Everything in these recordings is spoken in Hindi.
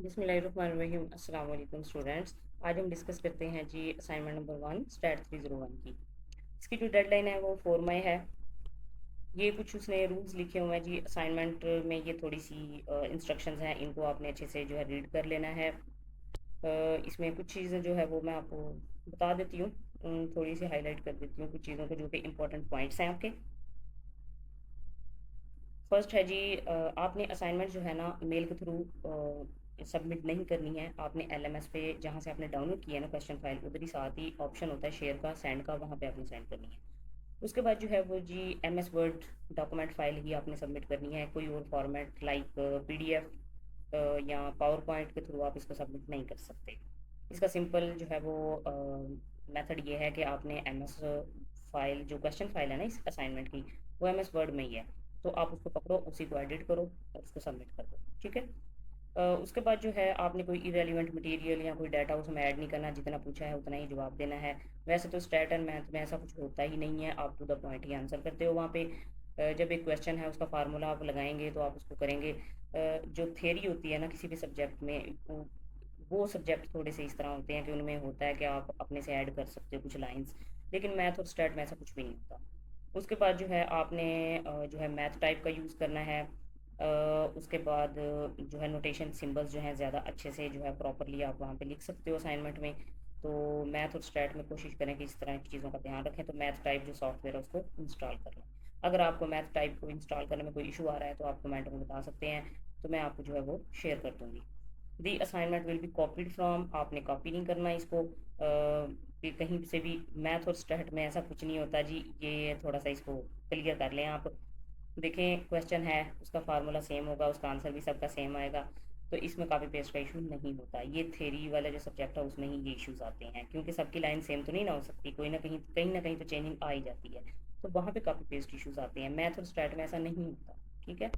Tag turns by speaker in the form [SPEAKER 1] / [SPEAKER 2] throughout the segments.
[SPEAKER 1] बिस्मिल्लाहिर्रहमानिर्रहीम। अस्सलाम वालेकुम स्टूडेंट्स। आज हम डिस्कस करते हैं जी असाइनमेंट नंबर 1 स्टैट 301 की। इसकी जो डेडलाइन है वो 4 मई है। ये कुछ उसने रूल्स लिखे हुए हैं जी असाइनमेंट में। ये थोड़ी सी इंस्ट्रक्शंस हैं, इनको आपने अच्छे से जो है रीड कर लेना है। इसमें कुछ चीज़ें जो है वो मैं आपको बता देती हूँ, थोड़ी सी हाईलाइट कर देती हूँ कुछ चीज़ों को जो कि इंपॉर्टेंट पॉइंट्स हैं आपके। फर्स्ट है जी, आपने असाइनमेंट जो है ना मेल के थ्रू सबमिट नहीं करनी है। आपने एलएमएस पे जहाँ से आपने डाउनलोड किया है ना क्वेश्चन फाइल, उधर ही साथ ही ऑप्शन होता है शेयर का, सेंड का, वहाँ पे आपने सेंड करनी है। उसके बाद जो है वो जी एमएस वर्ड डॉक्यूमेंट फाइल ही आपने सबमिट करनी है। कोई और फॉर्मेट लाइक पीडीएफ या पावर पॉइंट के थ्रू आप इसको सबमिट नहीं कर सकते। इसका सिंपल जो है वो मेथड ये है कि आपने एमएस फाइल, जो क्वेश्चन फाइल है ना इस असाइनमेंट की, वो एमएस वर्ड में ही है। तो आप उसको पकड़ो, उसी को एडिट करो और उसको सबमिट कर दो, ठीक है। उसके बाद जो है आपने कोई इरेलीवेंट मटेरियल या कोई डाटा उसमें ऐड नहीं करना। जितना पूछा है उतना ही जवाब देना है। वैसे तो स्टैट एंड मैथ में ऐसा कुछ होता ही नहीं है, आप टू द पॉइंट ही आंसर करते हो वहाँ पे। जब एक क्वेश्चन है उसका फार्मूला आप लगाएंगे तो आप उसको करेंगे। जो थ्योरी होती है ना किसी भी सब्जेक्ट में, वो सब्जेक्ट थोड़े से इस तरह होते हैं कि उनमें होता है कि आप अपने से ऐड कर सकते हो कुछ लाइंस, लेकिन मैथ और स्टैट में ऐसा कुछ भी नहीं होता। उसके बाद जो है आपने जो है मैथ टाइप का यूज़ करना है। उसके बाद जो है नोटेशन सिंबल्स जो हैं ज़्यादा अच्छे से जो है प्रॉपरली आप वहाँ पे लिख सकते हो असाइनमेंट में। तो मैथ और स्टैट में कोशिश करें कि इस तरह की चीज़ों का ध्यान रखें। तो मैथ टाइप जो सॉफ्टवेयर है उसको इंस्टॉल कर लें। अगर आपको मैथ टाइप को इंस्टॉल करने में कोई इशू आ रहा है तो आप कमेंट में बता सकते हैं, तो मैं आपको जो है वो शेयर कर दूँगी। The assignment will be copied from, आपने कॉपी नहीं करना इसको कि कहीं से भी। मैथ और स्टैट में ऐसा कुछ नहीं होता जी, ये थोड़ा सा इसको क्लियर कर लें आप। देखें क्वेश्चन है, उसका फार्मूला सेम होगा, उसका आंसर भी सबका सेम आएगा। तो इसमें कॉपी पेस्ट का इशू नहीं होता। ये थ्योरी वाला जो सब्जेक्ट है उसमें ही ये इश्यूज आते हैं, क्योंकि सबकी लाइन सेम तो नहीं ना हो सकती, कोई ना कहीं तो चेंजिंग आ ही जाती है। तो वहाँ पे कॉपी पेस्ट इश्यूज आते हैं। मैथ और स्टैट में ऐसा नहीं होता, ठीक है।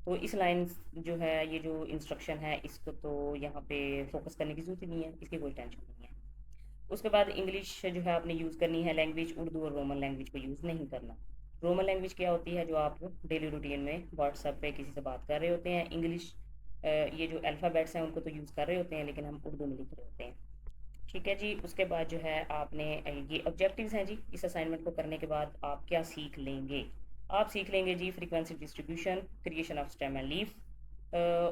[SPEAKER 1] तो इस लाइन जो है, ये जो इंस्ट्रक्शन है, इसको तो यहाँ पे फोकस करने की जरूरत ही नहीं है, इसकी कोई टेंशन नहीं है। उसके बाद इंग्लिश जो है आपने यूज़ करनी है लैंग्वेज, उर्दू और रोमन लैंग्वेज को यूज़ नहीं करना। रोमन लैंग्वेज क्या होती है, जो आप डेली रूटीन में व्हाट्सएप पे किसी से बात कर रहे होते हैं। इंग्लिश ये जो अल्फ़ाबेट्स हैं उनको तो यूज़ कर रहे होते हैं, लेकिन हम उर्दू में लिख रहे होते हैं, ठीक है जी। उसके बाद जो है आपने ये ऑब्जेक्टिव्स हैं जी, इस असाइनमेंट को करने के बाद आप क्या सीख लेंगे। आप सीख लेंगे जी frequency distribution, creation of stem and leaf.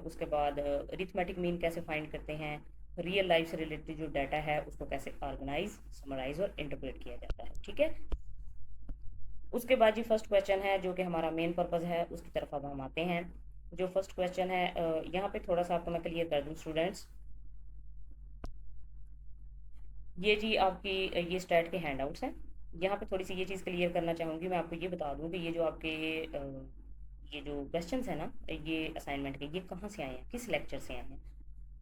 [SPEAKER 1] उसके बाद अरिथमेटिक मीन कैसे फाइंड करते हैं, रियल लाइफ से रिलेटेड जो डाटा है उसको कैसे ऑर्गेनाइज, समराइज और इंटरप्रेट किया जाता है, ठीक है। उसके बाद जी फर्स्ट क्वेश्चन है जो कि हमारा मेन पर्पज़ है, उसकी तरफ अब हम आते हैं। जो फर्स्ट क्वेश्चन है, यहाँ पे थोड़ा सा आपको मैं क्लियर कर दूँ स्टूडेंट्स। ये जी आपकी ये स्टैट के हैंडआउट्स हैं। यहाँ पे थोड़ी सी ये चीज़ क्लियर करना चाहूँगी, मैं आपको ये बता दूँ कि ये जो आपके ये जो क्वेश्चंस हैं ना ये असाइनमेंट के, ये कहाँ से आए हैं, किस लेक्चर से आए हैं।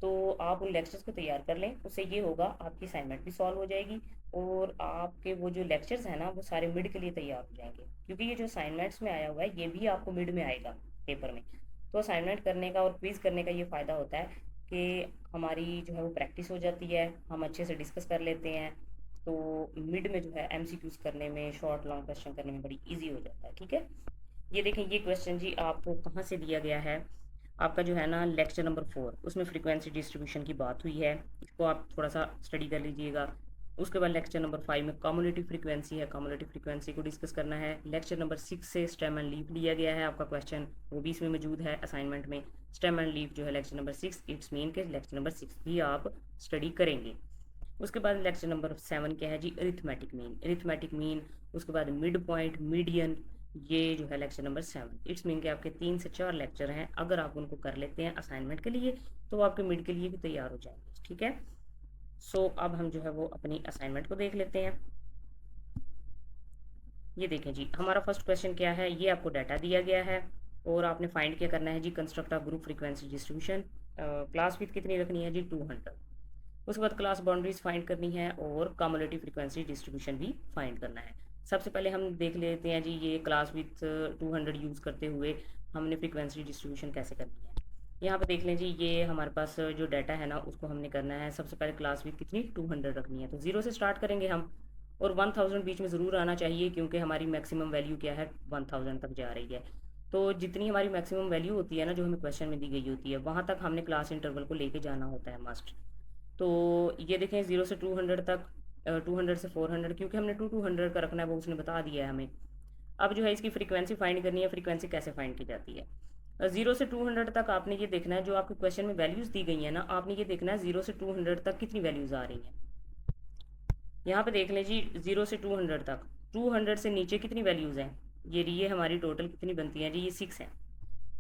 [SPEAKER 1] तो आप उन लेक्चर्स को तैयार कर लें, उससे ये होगा आपकी असाइनमेंट भी सॉल्व हो जाएगी और आपके वो जो लेक्चर्स हैं ना वो सारे मिड के लिए तैयार हो जाएंगे, क्योंकि ये जो असाइनमेंट्स में आया हुआ है ये भी आपको मिड में आएगा पेपर में। तो असाइनमेंट करने का और क्विज़ करने का ये फ़ायदा होता है कि हमारी जो है वो प्रैक्टिस हो जाती है, हम अच्छे से डिस्कस कर लेते हैं। तो मिड में जो है एमसीक्यूज करने में, शॉर्ट लॉन्ग क्वेश्चन करने में बड़ी इजी हो जाता है, ठीक है। ये देखें ये क्वेश्चन जी आपको कहाँ से दिया गया है। आपका जो है ना लेक्चर नंबर 4, उसमें फ्रीक्वेंसी डिस्ट्रीब्यूशन की बात हुई है, इसको आप थोड़ा सा स्टडी कर लीजिएगा। उसके बाद लेक्चर नंबर 5 में कम्युलेटिव फ्रीक्वेंसी है, कम्युलेटिव फ्रीक्वेंसी को डिस्कस करना है। लेक्चर नंबर 6 से स्टेम एंड लीफ लिया गया है आपका क्वेश्चन, वो भी इसमें मौजूद है असाइनमेंट में। स्टेम एंड लीफ जो है लेक्चर नंबर 6, इट्स मीन के लेक्चर नंबर 6 भी आप स्टडी करेंगे। उसके बाद लेक्चर नंबर 7 क्या है जी, अरिथमेटिक मीन, अरिथमेटिक मीन। उसके बाद मिड पॉइंट, मीडियन, ये जो है लेक्चर नंबर 7। इट्स मीन के आपके 3 से 4 लेक्चर हैं, अगर आप उनको कर लेते हैं असाइनमेंट के लिए तो वो आपके मिड के लिए भी तैयार हो जाएंगे, ठीक है। सो अब हम जो है वो अपनी असाइनमेंट को देख लेते हैं। ये देखें जी हमारा फर्स्ट क्वेश्चन क्या है, ये आपको डाटा दिया गया है और आपने फाइंड क्या करना है जी, construct of group frequency distribution. Class with कितनी रखनी है जी, 200। उसके बाद क्लास बाउंड्रीज फाइंड करनी है और कम्युलेटिव फ्रीक्वेंसी डिस्ट्रीब्यूशन भी फाइंड करना है। सबसे पहले हम देख लेते हैं जी, ये क्लास विथ 200 यूज़ करते हुए हमने फ्रीक्वेंसी डिस्ट्रीब्यूशन कैसे करनी है। यहाँ पे देख लें जी, ये हमारे पास जो डाटा है ना उसको हमने करना है। सबसे पहले क्लास विथ कितनी, 200 रखनी है, तो 0 से स्टार्ट करेंगे हम। और 1000 बीच में ज़रूर आना चाहिए, क्योंकि हमारी मैक्सिमम वैल्यू क्या है, 1000 तक जा रही है। तो जितनी हमारी मैक्सिमम वैल्यू होती है ना, जो हमें क्वेश्चन में दी गई होती है, वहाँ तक हमने क्लास इंटरवल को लेके जाना होता है मस्ट। तो ये देखें 0 से 200 तक, 200 से 400, क्योंकि हमने 200 का रखना है, वो उसने बता दिया है हमें। अब जो है इसकी फ्रीक्वेंसी फाइंड करनी है। फ्रीक्वेंसी कैसे फाइंड की जाती है? 0 से 200 तक आपने ये देखना है, जो आपके क्वेश्चन में वैल्यूज़ दी गई है ना, आपने ये देखना है 0 से 200 तक कितनी वैल्यूज़ आ रही हैं। यहाँ पे देख लें जी, 0 से 200 तक, 200 से नीचे कितनी वैल्यूज़ हैं। ये हमारी टोटल कितनी बनती हैं जी, ये 6 हैं।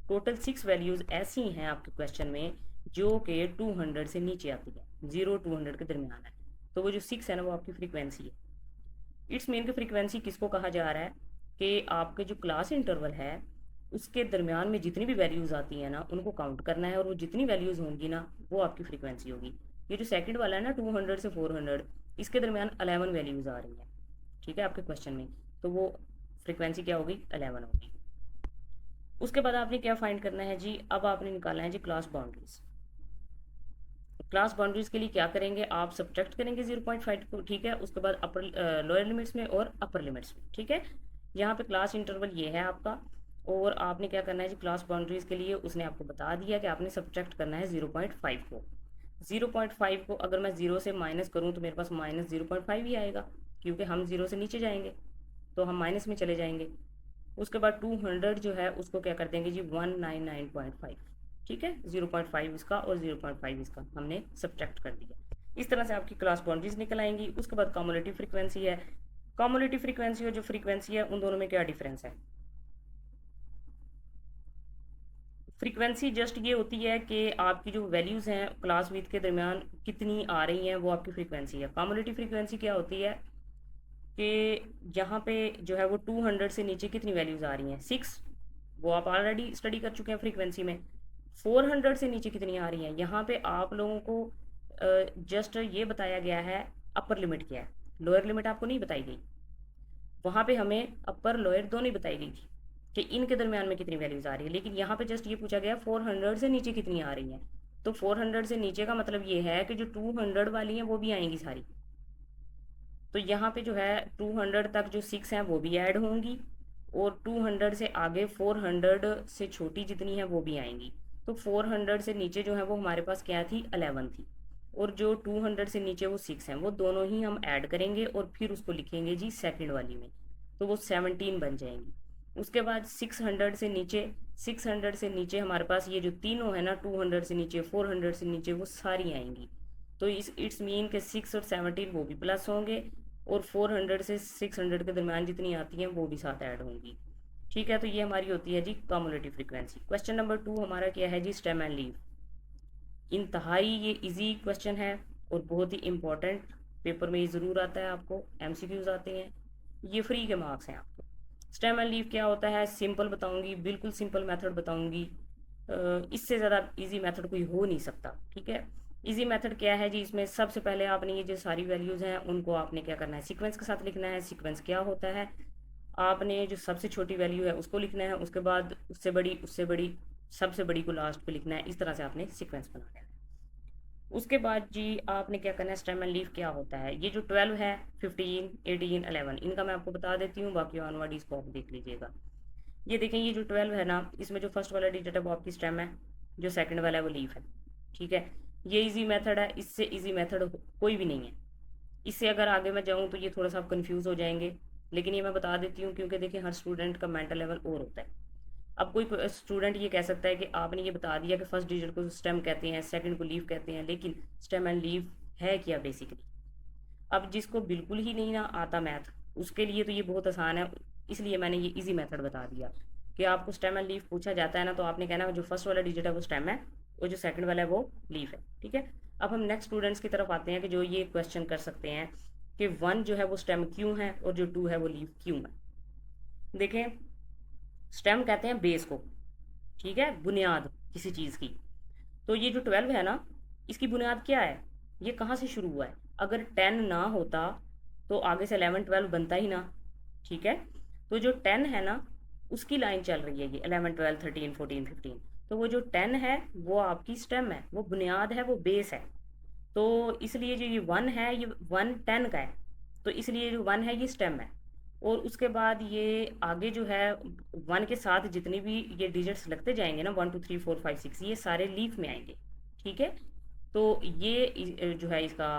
[SPEAKER 1] टोटल 6 वैल्यूज़ ऐसी हैं आपके क्वेश्चन में जो कि 200 से नीचे आती है, 0 200 के दरमियान है। तो वो जो 6 है ना, वो आपकी फ्रीक्वेंसी है। इट्स मीन की फ्रीक्वेंसी किसको कहा जा रहा है कि आपके जो क्लास इंटरवल है उसके दरमियान में जितनी भी वैल्यूज़ आती हैं ना, उनको काउंट करना है, और वो जितनी वैल्यूज़ होंगी ना, वो आपकी फ्रीक्वेंसी होगी। ये जो सेकंड वाला है ना, 200 से 400, इसके दरमियान 11 वैल्यूज़ आ रही हैं, ठीक है, आपके क्वेश्चन में। तो वो फ्रीक्वेंसी क्या होगी, 11 होगी। उसके बाद आपने क्या फाइंड करना है जी, अब आपने निकालना है जी क्लास बाउंड्रीज। क्लास बाउंड्रीज के लिए क्या करेंगे, आप सब्ट्रैक्ट करेंगे 0.5 को, ठीक है। उसके बाद अपर लोअर लिमिट्स में और अपर लिमिट्स में, ठीक है। यहाँ पे क्लास इंटरवल ये है आपका, और आपने क्या करना है जी, क्लास बाउंड्रीज के लिए उसने आपको बता दिया कि आपने सब्ट्रैक्ट करना है 0.5 को। 0.5 को अगर मैं 0 से माइनस करूँ तो मेरे पास -0.5 ही आएगा, क्योंकि हम 0 से नीचे जाएंगे तो हम माइनस में चले जाएंगे। उसके बाद 200 जो है उसको क्या कर देंगे जी, 199.5, ठीक है। 0.5 इसका और 0.5 इसका हमने सब्ट्रैक्ट कर दिया। इस तरह से आपकी क्लास बाउंड्रीज निकल आएंगी। उसके बाद कम्युलेटिव फ्रीक्वेंसी है। कम्युलेटिव फ्रीक्वेंसी और जो फ्रीक्वेंसी है, उन दोनों में क्या डिफरेंस है? फ्रीक्वेंसी जस्ट ये होती है कि आपकी जो वैल्यूज़ हैं क्लास विथ के दरमियान कितनी आ रही हैं, वो आपकी फ्रीक्वेंसी है। कम्युलेटिव फ्रीक्वेंसी क्या होती है कि यहाँ पे जो है वो 200 से नीचे कितनी वैल्यूज़ आ रही हैं, 6, वो आप ऑलरेडी स्टडी कर चुके हैं फ्रीक्वेंसी में। 400 से नीचे कितनी आ रही हैं, यहाँ पे आप लोगों को जस्ट ये बताया गया है अपर लिमिट क्या है, लोअर लिमिट आपको नहीं बताई गई। वहाँ पे हमें अपर लोअर दोनों ही बताई गई थी कि इनके दरमियान में कितनी वैल्यूज़ आ रही है, लेकिन यहाँ पे जस्ट ये पूछा गया 400 से नीचे कितनी आ रही हैं। तो 400 से नीचे का मतलब ये है कि जो 200 वाली हैं वो भी आएंगी सारी। तो यहाँ पे जो है 200 तक जो 6 हैं वो भी ऐड होंगी, और 200 से आगे 400 से छोटी जितनी है वो भी आएंगी। तो 400 से नीचे जो है वो हमारे पास क्या थी, 11 थी, और जो 200 से नीचे वो 6 हैं, वो दोनों ही हम ऐड करेंगे और फिर उसको लिखेंगे जी सेकंड वाली में, तो वो 17 बन जाएंगी। उसके बाद 600 से नीचे हमारे पास ये जो तीनों है ना, 200 से नीचे 400 से नीचे, वो सारी आएंगी। तो इट्स मीन के 6 और 17 वो भी प्लस होंगे, और 400 से 600 के दरमियान जितनी आती हैं वो भी साथ ऐड होंगी, ठीक है। तो ये हमारी होती है जी कम्युलेटिव फ्रीक्वेंसी। क्वेश्चन नंबर 2 हमारा क्या है जी, स्टेम एंड लीव। इंतहाई ये इजी क्वेश्चन है और बहुत ही इंपॉर्टेंट, पेपर में ये ज़रूर आता है, आपको एमसीक्यूज आते हैं, ये फ्री के मार्क्स हैं आपको। स्टेम एंड लीव क्या होता है, सिंपल बताऊंगी, बिल्कुल सिंपल मेथड बताऊंगी। इससे ज़्यादा इजी मेथड कोई हो नहीं सकता, ठीक है। इजी मेथड क्या है जी, इसमें सबसे पहले आपने ये जो सारी वैल्यूज़ हैं उनको आपने क्या करना है, सीक्वेंस के साथ लिखना है। सीक्वेंस क्या होता है, आपने जो सबसे छोटी वैल्यू है उसको लिखना है, उसके बाद उससे बड़ी, उससे बड़ी, सबसे बड़ी को लास्ट पे लिखना है। इस तरह से आपने सीक्वेंस बनाना है। उसके बाद जी आपने क्या करना है, स्टेम एंड लीव क्या होता है, ये जो 12 है, 15, 18, 11, इनका मैं आपको बता देती हूँ, बाकी ऑनवर्ड इसको आप देख लीजिएगा। ये देखें, ये जो 12 है ना, इसमें जो फर्स्ट वाला डिजिट है वो आपकी स्टेम है, जो सेकंड वाला है वो लीफ है, ठीक है। ये इजी मेथड है, इससे इजी मेथड कोई भी नहीं है। इससे अगर आगे मैं जाऊँ तो ये थोड़ा सा आप कन्फ्यूज़ हो जाएंगे, लेकिन ये मैं बता देती हूँ, क्योंकि देखिए हर स्टूडेंट का मेंटल लेवल और होता है। अब कोई स्टूडेंट ये कह सकता है कि आपने ये बता दिया कि फर्स्ट डिजिट को स्टेम कहते हैं, सेकंड को लीव कहते हैं, लेकिन स्टेम एंड लीव है क्या बेसिकली। अब जिसको बिल्कुल ही नहीं ना आता मैथ, उसके लिए तो ये बहुत आसान है, इसलिए मैंने ये इजी मेथड बता दिया कि आपको स्टेम एंड लीव पूछा जाता है ना, तो आपने कहना जो फर्स्ट वाला डिजिट है वो स्टेम है, और जो सेकंड वाला है वो लीव है, ठीक है। अब हम नेक्स्ट स्टूडेंट्स की तरफ आते हैं कि जो ये क्वेश्चन कर सकते हैं कि 1 जो है वो स्टेम क्यों है और जो 2 है वो लीव क्यों है। देखें, स्टेम कहते हैं बेस को, ठीक है, बुनियाद किसी चीज़ की। तो ये जो 12 है ना, इसकी बुनियाद क्या है, ये कहाँ से शुरू हुआ है। अगर 10 ना होता तो आगे से 11 12 बनता ही ना, ठीक है। तो जो 10 है ना, उसकी लाइन चल रही है ये 11 12 13 14 15। तो वो जो 10 है वो आपकी स्टेम है, वो बुनियाद है, वो बेस है। तो इसलिए जो ये 1 है, ये 1 10 का है, तो इसलिए जो 1 है ये स्टेम है। और उसके बाद ये आगे जो है 1 के साथ जितने भी ये डिजिट्स लगते जाएंगे ना, 1 2 3 4 5 6, ये सारे लीफ में आएंगे। ठीक है, तो ये जो है इसका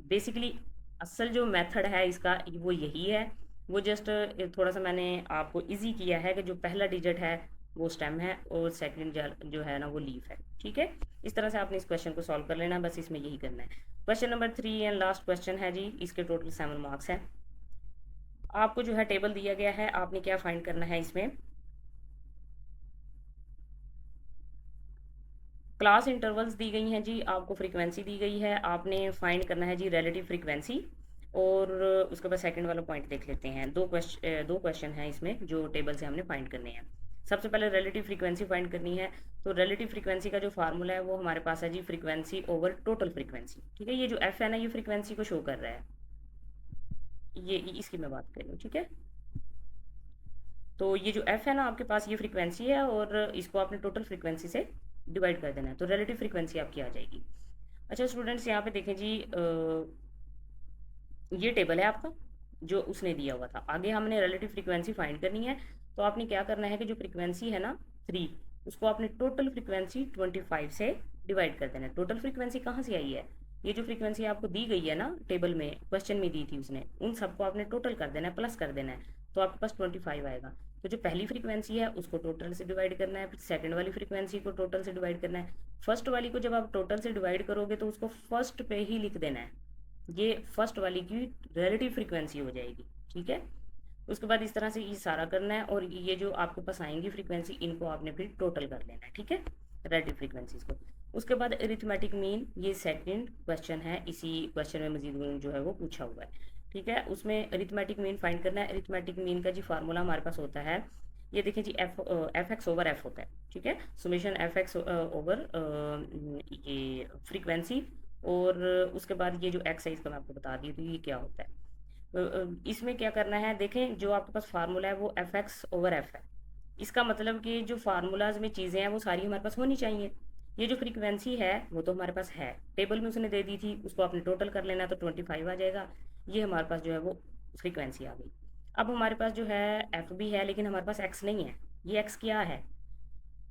[SPEAKER 1] बेसिकली असल जो मेथड है इसका वो यही है। वो जस्ट थोड़ा सा मैंने आपको इजी किया है कि जो पहला डिजिट है वो स्टेम है और सेकंड जो है ना वो लीफ है। ठीक है, इस तरह से आपने इस क्वेश्चन को सॉल्व कर लेना, बस इसमें यही करना है। Question number 3 and last question है जी, इसके टोटल 7 मार्क्स है। आपको जो है टेबल दिया गया है, आपने क्या फाइंड करना है इसमें, क्लास इंटरवल्स दी गई हैं जी, आपको फ्रीक्वेंसी दी गई है, आपने फाइंड करना है जी रिलेटिव फ्रीक्वेंसी। और उसके बाद सेकंड वाला पॉइंट देख लेते हैं। दो क्वेश्चन हैं इसमें जो टेबल से हमने फाइंड करने हैं। सबसे पहले रिलेटिव फ्रीक्वेंसी फाइंड करनी है। तो रिलेटिव फ्रीक्वेंसी का जो फार्मूला है वो हमारे पास है जी फ्रीक्वेंसी ओवर टोटल फ्रीक्वेंसी। ठीक है, ये जो एफ है ना ये फ्रीक्वेंसी को शो कर रहा है, ये इसकी मैं बात कर रही हूँ। ठीक है, तो ये जो एफ है ना आपके पास ये फ्रीक्वेंसी है और इसको आपने टोटल फ्रीक्वेंसी से डिवाइड कर देना है, तो रिलेटिव फ्रीक्वेंसी आपकी आ जाएगी। अच्छा स्टूडेंट्स, यहाँ पे देखें जी, ये टेबल है आपका जो उसने दिया हुआ था। आगे हमने रिलेटिव फ्रीक्वेंसी फाइंड करनी है, तो आपने क्या करना है कि जो फ्रीक्वेंसी है ना 3, उसको आपने टोटल फ्रीक्वेंसी 25 से डिवाइड कर देना है। टोटल फ्रीक्वेंसी कहाँ से आई है, ये जो फ्रीक्वेंसी आपको दी गई है ना टेबल में, क्वेश्चन में दी थी उसने, उन सबको आपने टोटल कर देना है, प्लस कर देना है, तो आपके पास 25 आएगा। तो जो पहली फ्रीक्वेंसी है उसको टोटल से डिवाइड करना है, फिर सेकंड वाली फ्रीक्वेंसी को टोटल से डिवाइड करना है। फर्स्ट वाली को जब आप टोटल से डिवाइड करोगे तो उसको फर्स्ट पे ही लिख देना है, ये फर्स्ट वाली की रिलेटिव फ्रीक्वेंसी हो जाएगी। ठीक है, उसके बाद इस तरह से ये सारा करना है और ये जो आपके पास आएंगी फ्रीक्वेंसी इनको आपने फिर टोटल कर लेना है। ठीक है, रिलेटिव फ्रीक्वेंसीज को। उसके बाद अरिथमेटिक मीन, ये सेकंड क्वेश्चन है, इसी क्वेश्चन में मजीद जो है वो पूछा हुआ है। ठीक है, उसमें अरिथमेटिक मीन फाइंड करना है। अरिथमेटिक मीन का जी फार्मूला हमारे पास होता है, ये देखिए जी, एफ एक्स ओवर एफ होता है। ठीक है, सुमेशन एफ एक्स ओवर ये फ्रीक्वेंसी, और उसके बाद ये जो एक्स है इसका मैं आपको बता दी, तो ये क्या होता है। इसमें क्या करना है, देखें जो आपके पास फार्मूला है वो एफ एक्स ओवर एफ है। इसका मतलब कि जो फार्मूलाज में चीज़ें हैं वो सारी हमारे पास होनी चाहिए। ये जो फ्रीक्वेंसी है वो तो हमारे पास है, टेबल में उसने दे दी थी, उसको आपने टोटल कर लेना, तो 25 आ जाएगा। ये हमारे पास जो है वो फ्रीक्वेंसी आ गई। अब हमारे पास जो है एफ भी है, लेकिन हमारे पास एक्स नहीं है। ये एक्स क्या है,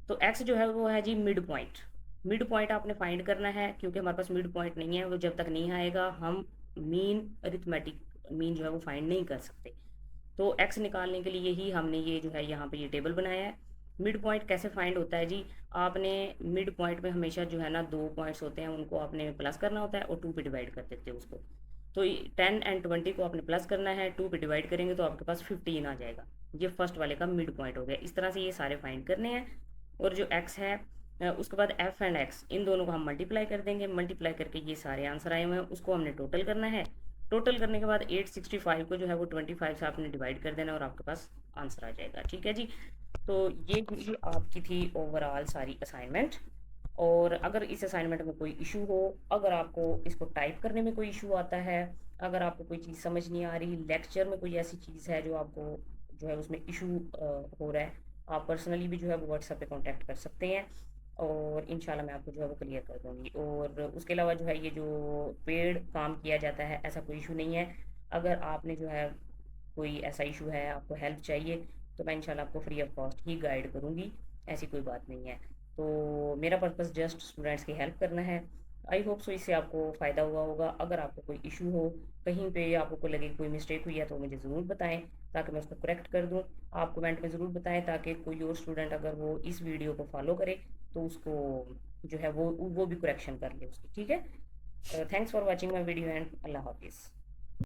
[SPEAKER 1] तो एक्स जो है वो है जी मिड पॉइंट। मिड पॉइंट आपने फाइंड करना है, क्योंकि हमारे पास मिड पॉइंट नहीं है, वो जब तक नहीं आएगा हम मीन अरिथमेटिक मीन जो है वो फाइंड नहीं कर सकते। तो एक्स निकालने के लिए ही हमने ये जो है यहाँ पे ये टेबल बनाया है। मिड पॉइंट कैसे फाइंड होता है जी, आपने मिड पॉइंट में हमेशा जो है ना 2 पॉइंट्स होते हैं, उनको आपने प्लस करना होता है और 2 पे डिवाइड कर देते हैं उसको। तो 10 एंड 20 को आपने प्लस करना है, 2 पे डिवाइड करेंगे तो आपके पास 15 आ जाएगा। ये फर्स्ट वाले का मिड पॉइंट हो गया। इस तरह से ये सारे फाइंड करने हैं। और जो एक्स है, उसके बाद एफ एंड एक्स इन दोनों को हम मल्टीप्लाई कर देंगे, मल्टीप्लाई करके ये सारे आंसर आए हुए हैं, उसको हमने टोटल करना है। टोटल करने के बाद 865 को जो है वो 25 से आपने डिवाइड कर देना और आपके पास आंसर आ जाएगा। ठीक है जी, तो ये भी आपकी थी ओवरऑल सारी असाइनमेंट। और अगर इस असाइनमेंट में कोई इशू हो, अगर आपको इसको टाइप करने में कोई इशू आता है, अगर आपको कोई चीज़ समझ नहीं आ रही, लेक्चर में कोई ऐसी चीज़ है जो आपको जो है उसमें इशू हो रहा है, आप पर्सनली भी जो है वो व्हाट्सएप पे कांटेक्ट कर सकते हैं और इंशाल्लाह मैं आपको जो है वो क्लियर कर दूँगी। और उसके अलावा जो है ये जो पेड काम किया जाता है ऐसा कोई इशू नहीं है। अगर आपने जो है कोई ऐसा इशू है, आपको हेल्प चाहिए, तो मैं इंशाल्लाह आपको free of cost he guide करूँगी, ऐसी कोई बात नहीं है। तो मेरा पर्पस जस्ट स्टूडेंट्स की हेल्प करना है। आई होप सो इससे आपको फ़ायदा हुआ होगा। अगर आपको कोई इशू हो, कहीं पे आपको कोई लगे कोई मिस्टेक हुई है, तो मुझे ज़रूर बताएं ताकि मैं उसको करेक्ट कर दूं। आप कमेंट में ज़रूर बताएं ताकि कोई और स्टूडेंट अगर वो इस वीडियो को फॉलो करे तो उसको जो है वो भी करेक्शन कर ले उसकी। ठीक है, thanks for watching my video and अल्लाह हाफिज़।